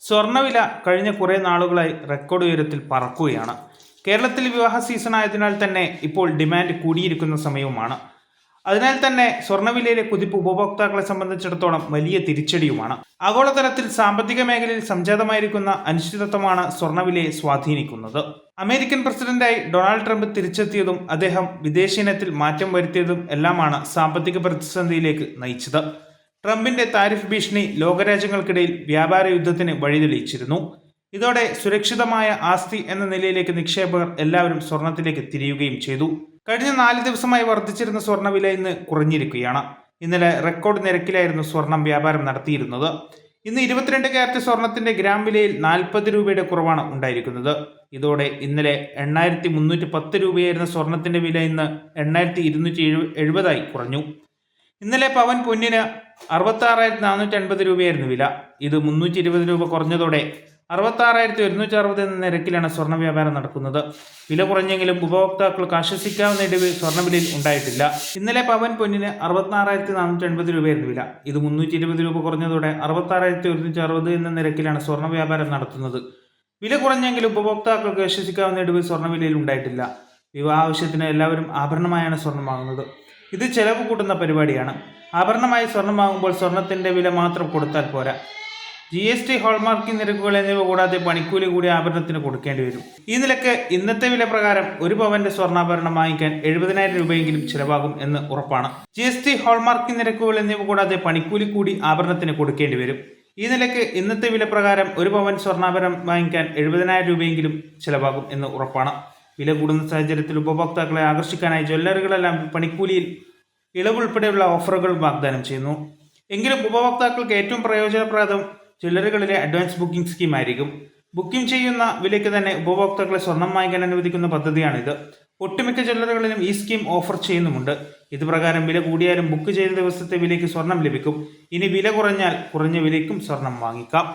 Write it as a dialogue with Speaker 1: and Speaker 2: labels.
Speaker 1: സ്വർണ്ണവില കഴിഞ്ഞ കുറേ നാളുകളായി റെക്കോർഡ് ഉയരത്തിൽ പറക്കുകയാണ്. കേരളത്തിൽ വിവാഹ സീസൺ ആയതിനാൽ തന്നെ ഇപ്പോൾ ഡിമാൻഡ് കൂടിയിരിക്കുന്ന സമയവുമാണ്. അതിനാൽ തന്നെ സ്വർണ്ണവിലയിലെ കുതിപ്പ് ഉപഭോക്താക്കളെ സംബന്ധിച്ചിടത്തോളം വലിയ തിരിച്ചടിയുമാണ്. ആഗോളതലത്തിൽ സാമ്പത്തിക മേഖലയിൽ സംജാതമായിരിക്കുന്ന അനിശ്ചിതത്വമാണ് സ്വർണ്ണവിലയെ സ്വാധീനിക്കുന്നത്. അമേരിക്കൻ പ്രസിഡന്റായി ഡൊണാൾഡ് ട്രംപ് തിരിച്ചെത്തിയതും അദ്ദേഹം വിദേശ ഇനത്തിൽ മാറ്റം വരുത്തിയതും എല്ലാമാണ് സാമ്പത്തിക പ്രതിസന്ധിയിലേക്ക് നയിച്ചത്. ട്രംപിന്റെ താരിഫ് ഭീഷണി ലോകരാജ്യങ്ങൾക്കിടയിൽ വ്യാപാര യുദ്ധത്തിന് വഴിതെളിയിച്ചിരുന്നു. ഇതോടെ സുരക്ഷിതമായ ആസ്തി എന്ന നിലയിലേക്ക് നിക്ഷേപകർ എല്ലാവരും സ്വർണത്തിലേക്ക് തിരിയുകയും ചെയ്തു. കഴിഞ്ഞ 4 ദിവസമായി വർദ്ധിച്ചിരുന്ന സ്വർണ്ണവില ഇന്ന് കുറഞ്ഞിരിക്കുകയാണ്. ഇന്നലെ റെക്കോർഡ് നിരക്കിലായിരുന്നു സ്വർണം വ്യാപാരം നടത്തിയിരുന്നത്. ഇന്ന് 22 ക്യാരറ്റ് സ്വർണത്തിന്റെ ഗ്രാം വിലയിൽ 40 രൂപയുടെ കുറവാണ് ഉണ്ടായിരിക്കുന്നത്. ഇതോടെ ഇന്നലെ 8310 രൂപയായിരുന്ന സ്വർണത്തിന്റെ വില ഇന്ന് 8270 കുറഞ്ഞു. ഇന്നലെ പവൻ പൊന്നിന് 66,450 രൂപയായിരുന്നു വില. ഇത് 320 രൂപ കുറഞ്ഞതോടെ 66,160 എന്ന നിരക്കിലാണ് സ്വർണ്ണ വ്യാപാരം നടക്കുന്നത്. വില കുറഞ്ഞെങ്കിലും ഉപഭോക്താക്കൾക്ക് ആശ്വസിക്കാവുന്ന ഇടിവ് സ്വർണ്ണവിലയിൽ ഉണ്ടായിട്ടില്ല. ഇന്നലെ പവൻ പൊന്നിന് 66,450 രൂപയായിരുന്നു വില. ഇത് 320 രൂപ കുറഞ്ഞതോടെ 66,160 എന്ന നിരക്കിലാണ് സ്വർണ്ണ വ്യാപാരം നടത്തുന്നത്. വില കുറഞ്ഞെങ്കിലും ഉപഭോക്താക്കൾക്ക് ആശ്വസിക്കാവുന്ന ഇടിവ് സ്വർണ്ണവിലയിൽ ഉണ്ടായിട്ടില്ല. വിവാഹ ആവശ്യത്തിന് എല്ലാവരും ആഭരണമായാണ് സ്വർണം വാങ്ങുന്നത്. ഇത് ചെലവ് കൂട്ടുന്ന പരിപാടിയാണ്. ആഭരണമായി സ്വർണം വാങ്ങുമ്പോൾ സ്വർണത്തിന്റെ വില മാത്രം കൊടുത്താൽ പോരാ. GST, ഹോൾമാർക്കിംഗ് നിരക്കുകൾ എന്നിവ കൂടാതെ പണിക്കൂലി കൂടി ആഭരണത്തിന് കൊടുക്കേണ്ടി വരും. ഈ നിലക്ക് ഇന്നത്തെ വില പ്രകാരം ഒരു പവന്റെ സ്വർണ്ണാഭരണം വാങ്ങിക്കാൻ 70,000 രൂപയെങ്കിലും ചിലവാകും എന്ന് ഉറപ്പാണ്. GST, ഹോൾമാർക്കിംഗ് നിരക്കുകൾ എന്നിവ കൂടാതെ പണിക്കൂലി കൂടി ആഭരണത്തിന് കൊടുക്കേണ്ടി വരും. ഈ നിലയ്ക്ക് ഇന്നത്തെ വില പ്രകാരം ഒരു പവൻ സ്വർണ്ണാഭരണം വാങ്ങിക്കാൻ 70,000 രൂപയെങ്കിലും ചിലവാകും എന്ന് ഉറപ്പാണ്. വില കൂടുന്ന സാഹചര്യത്തിൽ ഉപഭോക്താക്കളെ ആകർഷിക്കാനായി ജ്വല്ലറികളെല്ലാം പണിക്കൂലിയിൽ ഇളവ് ഉൾപ്പെടെയുള്ള ഓഫറുകൾ വാഗ്ദാനം ചെയ്യുന്നു. എങ്കിലും ഉപഭോക്താക്കൾക്ക് ഏറ്റവും പ്രയോജനപ്രദം ജ്വല്ലറികളിലെ അഡ്വാൻസ് ബുക്കിംഗ് സ്കീം ആയിരിക്കും. ബുക്കിംഗ് ചെയ്യുന്ന വിലയ്ക്ക് തന്നെ ഉപഭോക്താക്കളെ സ്വർണം വാങ്ങിക്കാൻ അനുവദിക്കുന്ന പദ്ധതിയാണിത്. ഒട്ടുമിക്ക ജ്വല്ലറികളിലും ഈ സ്കീം ഓഫർ ചെയ്യുന്നുമുണ്ട്. ഇത് പ്രകാരം വില കൂടിയാലും ബുക്ക് ചെയ്ത ദിവസത്തെ വിലയ്ക്ക് സ്വർണം ലഭിക്കും. ഇനി വില കുറഞ്ഞാൽ കുറഞ്ഞ വിലയ്ക്കും സ്വർണം വാങ്ങിക്കാം.